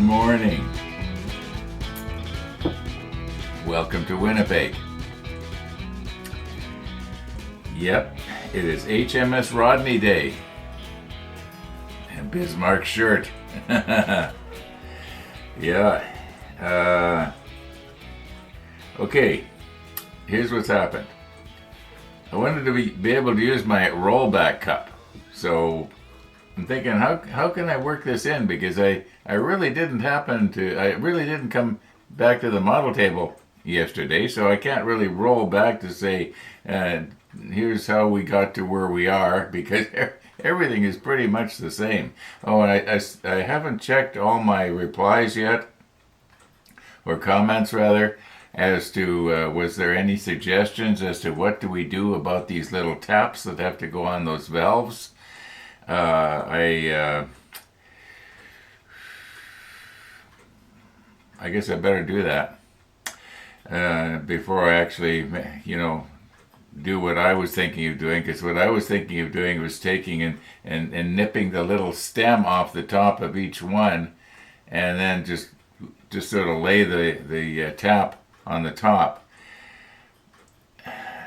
morning. Welcome to Winnipeg. Yep, it is HMS Rodney Day. And Bismarck's shirt. Yeah. Okay, here's what's happened. I wanted to be able to use my rollback cup. So I'm thinking, how can I work this in? Because I really didn't come back to the model table yesterday, so I can't really roll back to say, here's how we got to where we are, because everything is pretty much the same. Oh, and I haven't checked all my replies yet, or comments rather, as to was there any suggestions as to what do we do about these little taps that have to go on those valves. I guess I better do that before I actually, do what I was thinking of doing. Because what I was thinking of doing was taking and nipping the little stem off the top of each one, and then just sort of lay the tap on the top.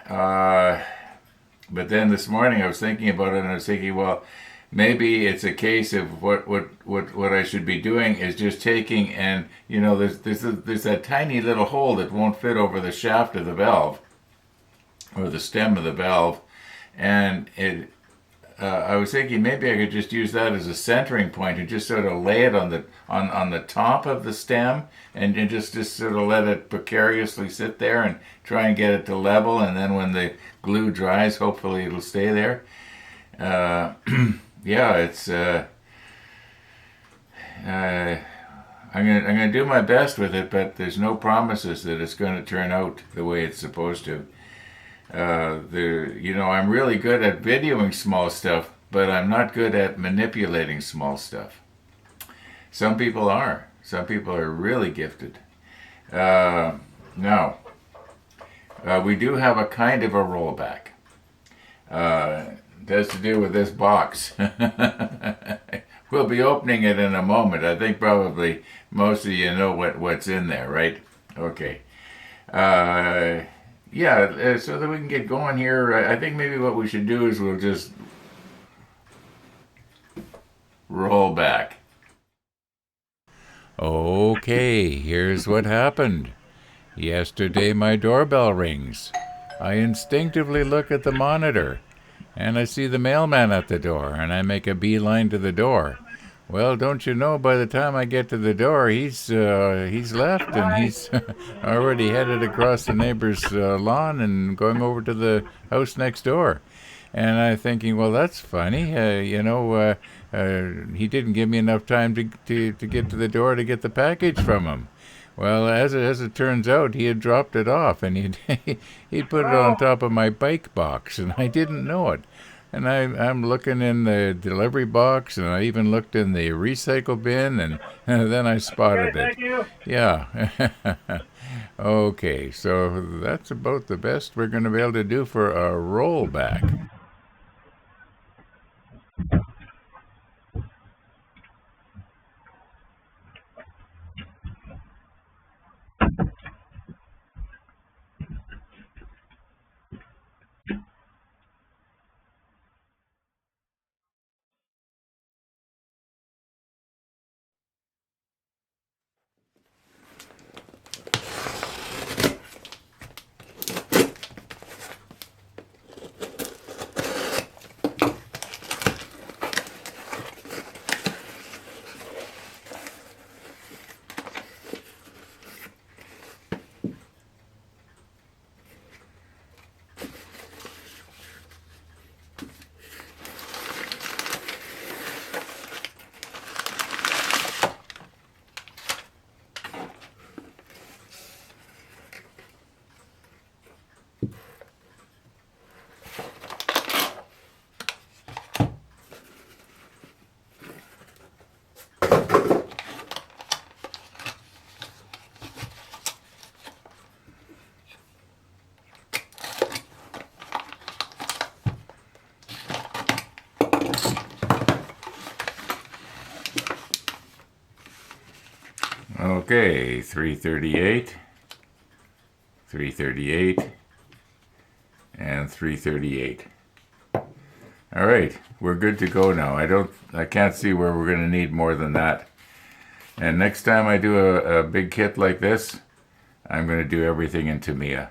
But then this morning I was thinking about it, and I was thinking, well, maybe it's a case of what I should be doing is just taking and, there's that tiny little hole that won't fit over the shaft of the valve or the stem of the valve, and I was thinking maybe I could just use that as a centering point and just sort of lay it on the top of the stem and just sort of let it precariously sit there and try and get it to level, and then when the glue dries, hopefully it'll stay there. Yeah, it's I'm gonna do my best with it, but there's no promises that it's going to turn out the way it's supposed to. I'm really good at videoing small stuff, but I'm not good at manipulating small stuff. Some people are. Some people are really gifted. Now, we do have a kind of a rollback. It has to do with this box. We'll be opening it in a moment. I think probably most of you know what's in there, right? Okay. So that we can get going here, I think maybe what we should do is we'll just roll back. Okay, here's what happened. Yesterday my doorbell rings. I instinctively look at the monitor, and I see the mailman at the door, and I make a beeline to the door. Well, don't you know, by the time I get to the door, he's left, and he's already headed across the neighbor's lawn and going over to the house next door. And I'm thinking, well, that's funny. He didn't give me enough time to get to the door to get the package from him. Well, as it turns out, he had dropped it off, and he'd put it on top of my bike box, and I didn't know it. And I'm looking in the delivery box, and I even looked in the recycle bin, and then I spotted it. Yeah. Okay, so that's about the best we're going to be able to do for a rollback. 338, 338, and 338. All right, we're good to go now. I can't see where we're going to need more than that. And next time I do a big kit like this, I'm going to do everything in Tamiya.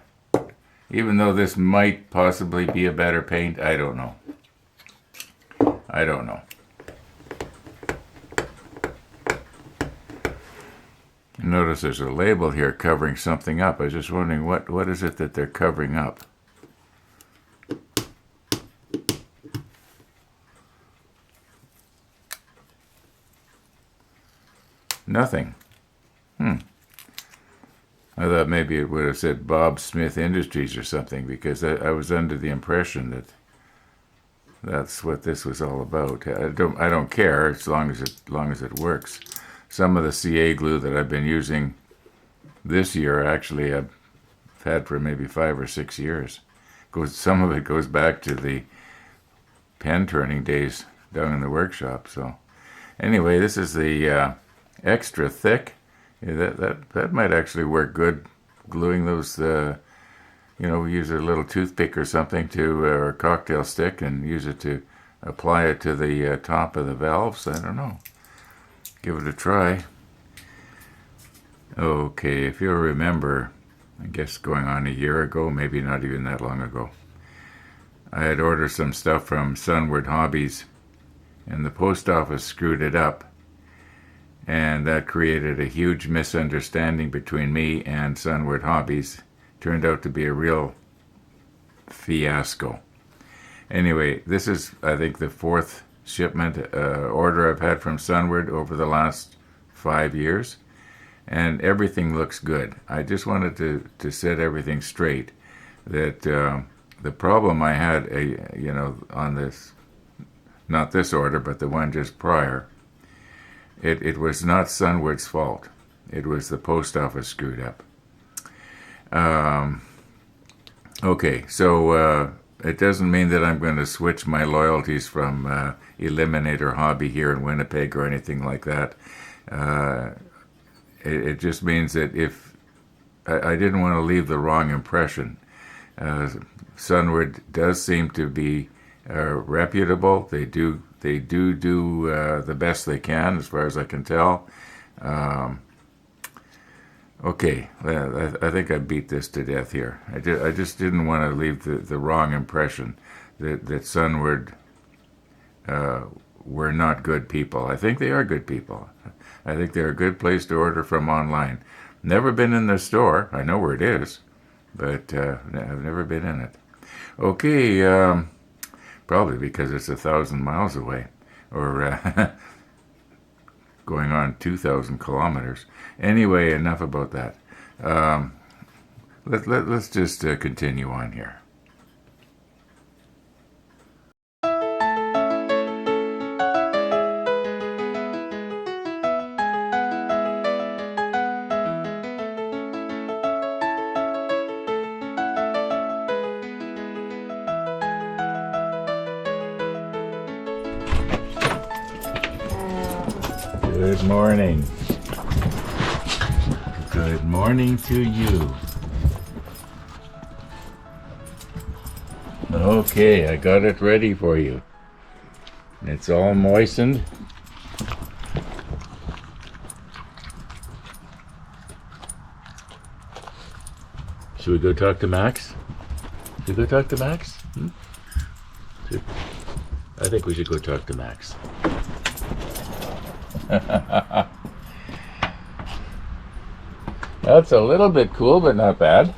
Even though this might possibly be a better paint, I don't know. I don't know. Notice there's a label here covering something up. I was just wondering what is it that they're covering up? Nothing. I thought maybe it would have said Bob Smith Industries or something, because I was under the impression that that's what this was all about. I don't care as long as it works. Some of the CA glue that I've been using this year, actually, I've had for maybe 5 or 6 years. Some of it goes back to the pen turning days down in the workshop. So, anyway, this is the extra thick. Yeah, that might actually work good, gluing those. We use a little toothpick or something or a cocktail stick, and use it to apply it to the top of the valves. I don't know. Give it a try. Okay, if you'll remember, I guess going on a year ago, maybe not even that long ago, I had ordered some stuff from Sunward Hobbies, and the post office screwed it up, and that created a huge misunderstanding between me and Sunward Hobbies. Turned out to be a real fiasco. Anyway, this is, I think, the 4th shipment order I've had from Sunward over the last 5 years, and everything looks good. I just wanted to set everything straight, that the problem I had on this, not this order but the one just prior, it was not Sunward's fault. It was the post office screwed up. Okay, so it doesn't mean that I'm going to switch my loyalties from Eliminator Hobby here in Winnipeg or anything like that. It just means that if I didn't want to leave the wrong impression. Sunward does seem to be reputable. They do the best they can, as far as I can tell. Okay, I think I beat this to death here. I just didn't want to leave the wrong impression that Sunward were not good people. I think they are good people. I think they're a good place to order from online. Never been in the store. I know where it is, but I've never been in it. Okay, probably because it's 1,000 miles away, or going on 2,000 kilometers. Anyway, enough about that. Let's just continue on here. Good morning. Good morning to you. Okay, I got it ready for you. It's all moistened. Should we go talk to Max? Should we go talk to Max? I think we should go talk to Max. That's a little bit cool, but not bad.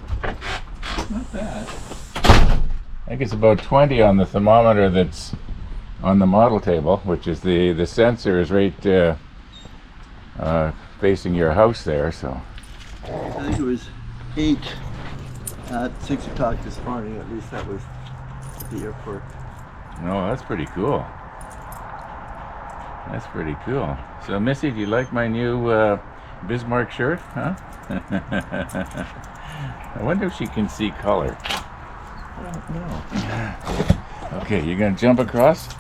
Not bad. I think it's about 20 on the thermometer that's on the model table, which is the sensor is right facing your house there. So I think it was 8 at 6 o'clock this morning. At least that was at the airport. no, that's pretty cool. That's pretty cool. So, Missy, do you like my new Bismarck shirt? Huh? I wonder if she can see color. I don't know. Okay, you gonna jump across?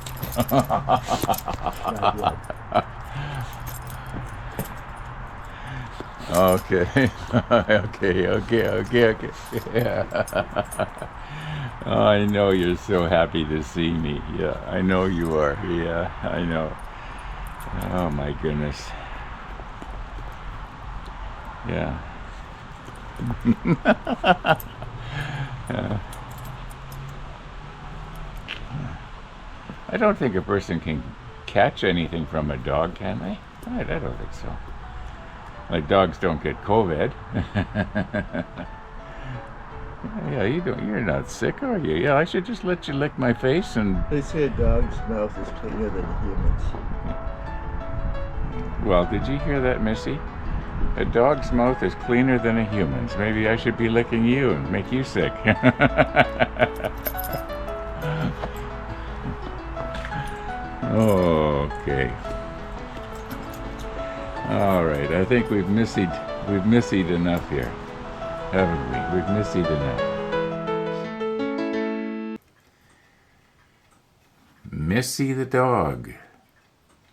Okay. Okay. Yeah. Oh, I know you're so happy to see me. Yeah, I know you are. Yeah, I know. Oh my goodness. Yeah. I don't think a person can catch anything from a dog, can they? I don't think so. Like dogs don't get COVID. Yeah, you don't. You're not sick, are you? Yeah, I should just let you lick my face and. They say a dog's mouth is cleaner than a human's. Well, did you hear that, Missy? A dog's mouth is cleaner than a human's. Maybe I should be licking you and make you sick. Okay. All right. I think we've missied enough here, haven't we? We've missied enough. Missy the dog.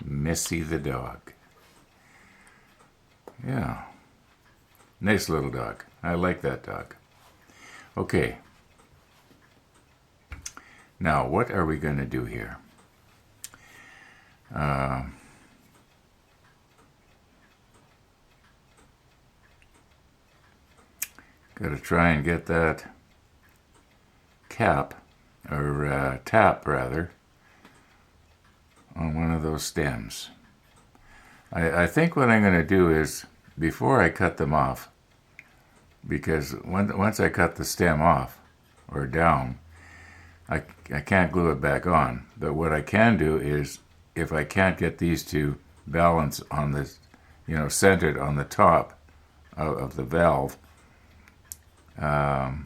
Missy the dog. Yeah. Nice little dog. I like that dog. Okay. Now, what are we going to do here? Got to try and get that cap, or tap rather, on one of those stems. I think what I'm going to do is, before I cut them off, because once I cut the stem off or down, I can't glue it back on. But what I can do is, if I can't get these to balance on this, centered on the top of the valve, I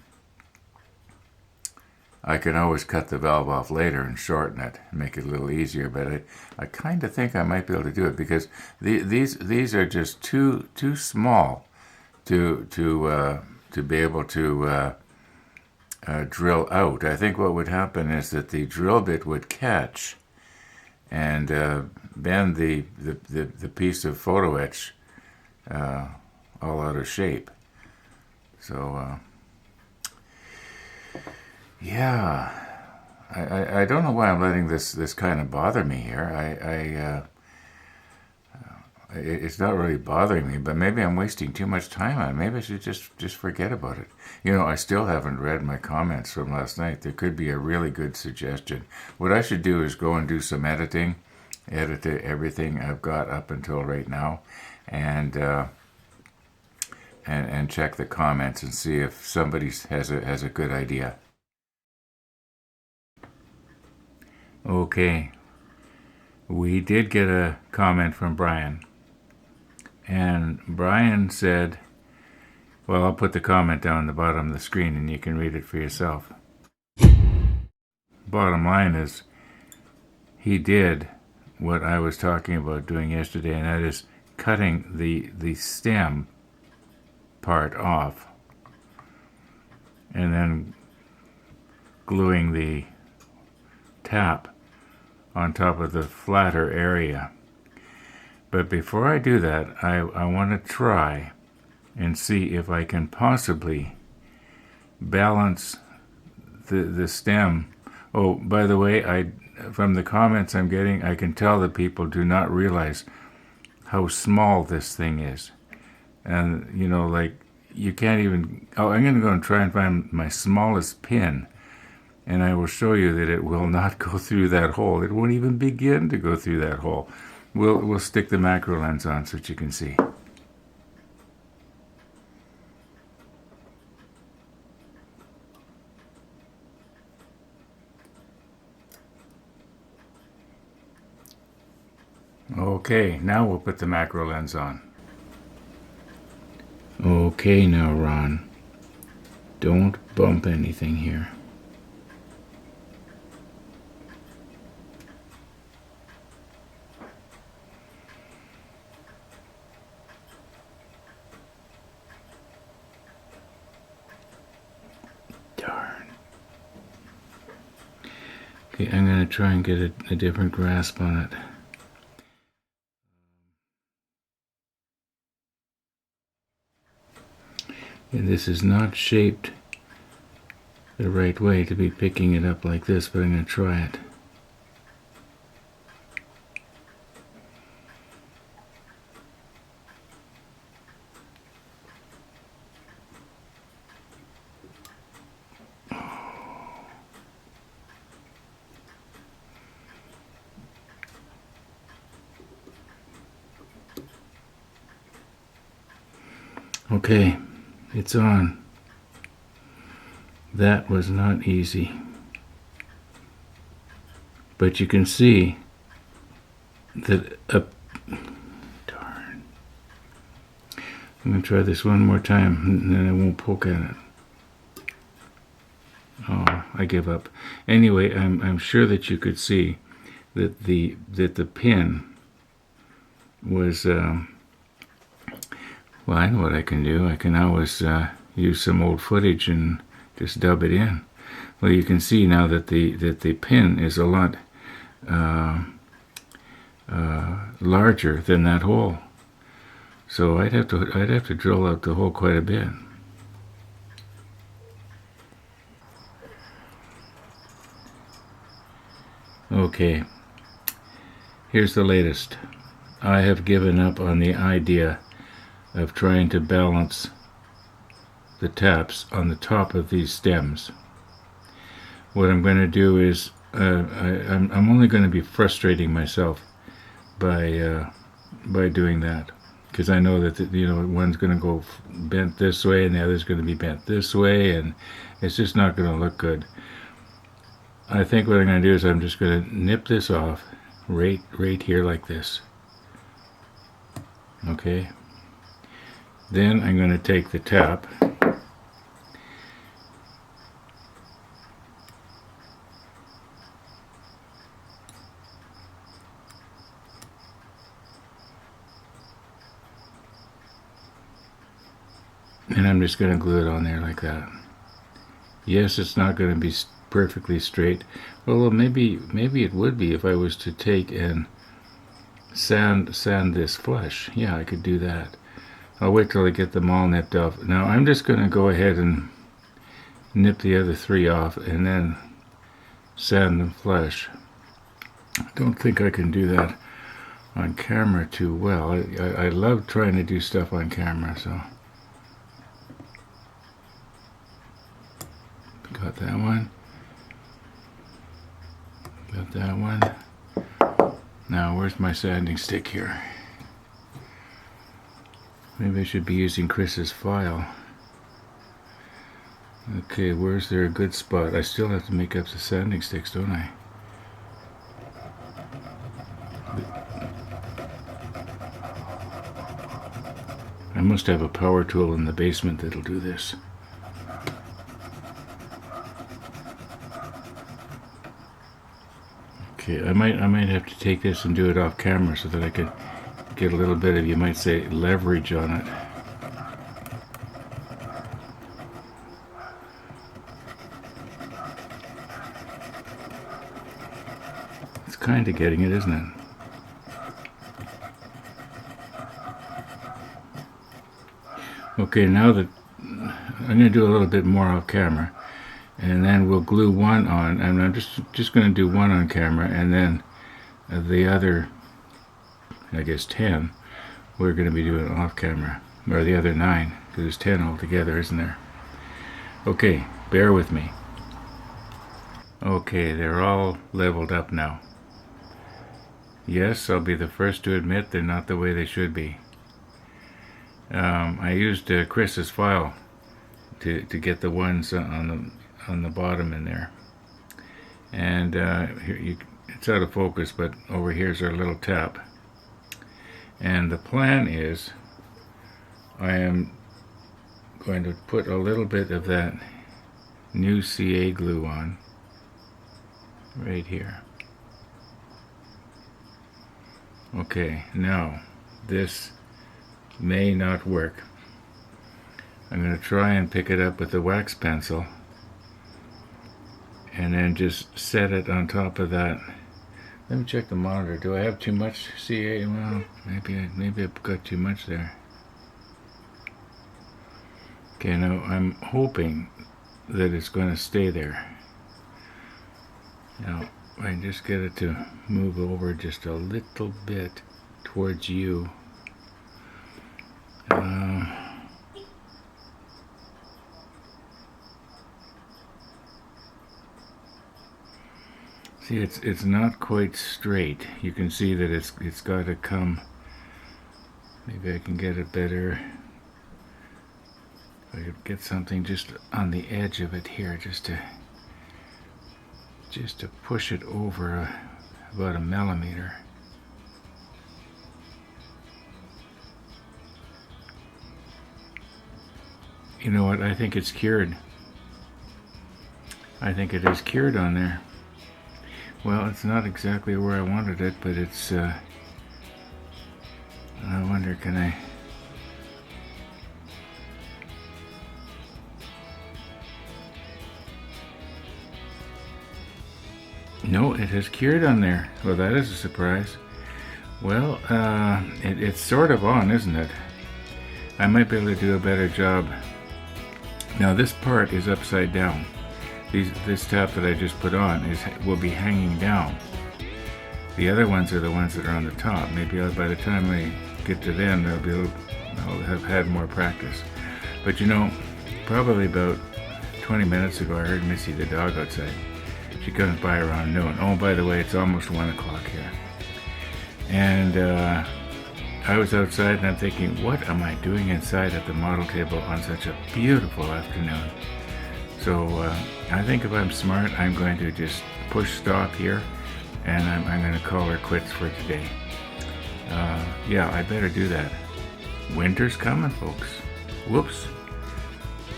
can always cut the valve off later and shorten it, and make it a little easier. But I kind of think I might be able to do it, because these are just too small to be able to drill out. I think what would happen is that the drill bit would catch and bend the piece of photo etch all out of shape. So yeah, I don't know why I'm letting this kind of bother me here. It's not really bothering me, but maybe I'm wasting too much time on it. Maybe I should just forget about it. I still haven't read my comments from last night. There could be a really good suggestion. What I should do is go and do some editing, edit everything I've got up until right now, and check the comments and see if somebody has a good idea. Okay, we did get a comment from Brian. And Brian said, well, I'll put the comment down the bottom of the screen and you can read it for yourself. Bottom line is, he did what I was talking about doing yesterday, and that is cutting the stem part off and then gluing the tap on top of the flatter area. But before I do that, I want to try and see if I can possibly balance the stem. Oh, by the way, from the comments I'm getting, I can tell that people do not realize how small this thing is. And, you can't even... Oh, I'm going to go and try and find my smallest pin, and I will show you that it will not go through that hole. It won't even begin to go through that hole. We'll stick the macro lens on so that you can see. Okay, now we'll put the macro lens on. Okay, now Ron, don't bump anything here. Darn. Okay, I'm going to try and get a different grasp on it. this is not shaped the right way to be picking it up like this, but I'm going to try it. Okay, it's on. That was not easy. But you can see that darn. I'm going to try this one more time and then I won't poke at it. Oh, I give up. Anyway, I'm sure that you could see that the pin was well, I know what I can do. I can always use some old footage and just dub it in. Well, you can see now that the pin is a lot larger than that hole. So I'd have to drill out the hole quite a bit. Okay, here's the latest. I have given up on the idea of trying to balance the taps on the top of these stems. What I'm going to do is I'm only going to be frustrating myself by doing that, because I know that one's going to go bent this way and the other's going to be bent this way, and it's just not going to look good. I think what I'm going to do is I'm just going to nip this off right here like this. Okay. Then I'm going to take the tap and I'm just going to glue it on there like that. Yes, it's not going to be perfectly straight. Well, maybe it would be if I was to take and sand this flush. Yeah, I could do that. I'll wait till I get them all nipped off. Now I'm just going to go ahead and nip the other three off and then sand them flush. I don't think I can do that on camera too well. I love trying to do stuff on camera, so. Got that one. Got that one. Now, where's my sanding stick here? Maybe I should be using Chris's file. Okay, where's there a good spot? I still have to make up the sanding sticks, don't I? I must have a power tool in the basement that'll do this. Okay, I might have to take this and do it off camera so that I could get a little bit of, you might say, leverage on it. It's kind of getting it, isn't it? Okay, now that I'm going to do a little bit more off camera, and then we'll glue one on, and I'm just going to do one on camera, and then the other, I guess 10, we're going to be doing off camera, or the other 9, because there's 10 altogether, isn't there? Okay, bear with me. Okay, they're all leveled up now. Yes, I'll be the first to admit they're not the way they should be. I used Chris's file to get the ones on the bottom in there, and here it's out of focus, but over here's our little tap. And the plan is I am going to put a little bit of that new CA glue on right here. Okay, now this may not work. I'm going to try and pick it up with a wax pencil and then just set it on top of that. Let me check the monitor. Do I have too much CA? Well, maybe I've got too much there. Okay, now I'm hoping that it's going to stay there. Now, I just get it to move over just a little bit towards you. See, it's not quite straight. You can see that it's got to come. Maybe I can get it better. If I could get something just on the edge of it here, just to push it over about a millimeter. You know what? I think it's cured. I think it is cured on there. Well, it's not exactly where I wanted it, but it's, I wonder, can I... No, it has cured on there. Well, that is a surprise. Well, it's sort of on, isn't it? I might be able to do a better job. Now, this part is upside down. This top that I just put on will be hanging down. The other ones are the ones that are on the top. Maybe by the time I get to them, I'll have had more practice. But you know, probably about 20 minutes ago, I heard Missy the dog outside. She comes by around noon. Oh, by the way, it's almost 1 o'clock here. And I was outside and I'm thinking, what am I doing inside at the model table on such a beautiful afternoon? So I think if I'm smart, I'm going to just push stop here, and I'm going to call her quits for today. Yeah, I better do that. Winter's coming, folks. Whoops.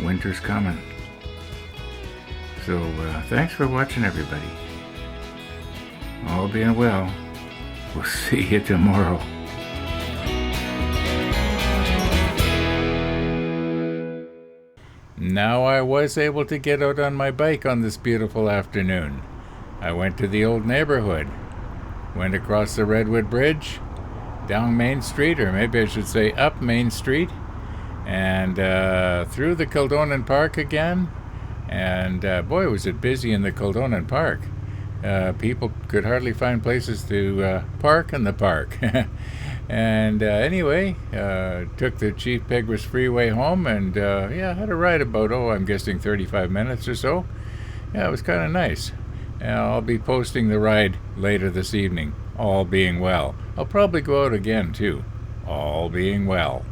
Winter's coming. So thanks for watching, everybody. All being well, we'll see you tomorrow. Now I was able to get out on my bike on this beautiful afternoon. I went to the old neighborhood, went across the Redwood Bridge, down Main Street, or maybe I should say up Main Street, and through the Kildonan Park again. And boy, was it busy in the Kildonan Park. People could hardly find places to park in the park. And anyway, took the Chief Peguis Freeway home, and yeah, had a ride about, I'm guessing 35 minutes or so. Yeah, it was kind of nice. I'll be posting the ride later this evening, all being well. I'll probably go out again too, all being well.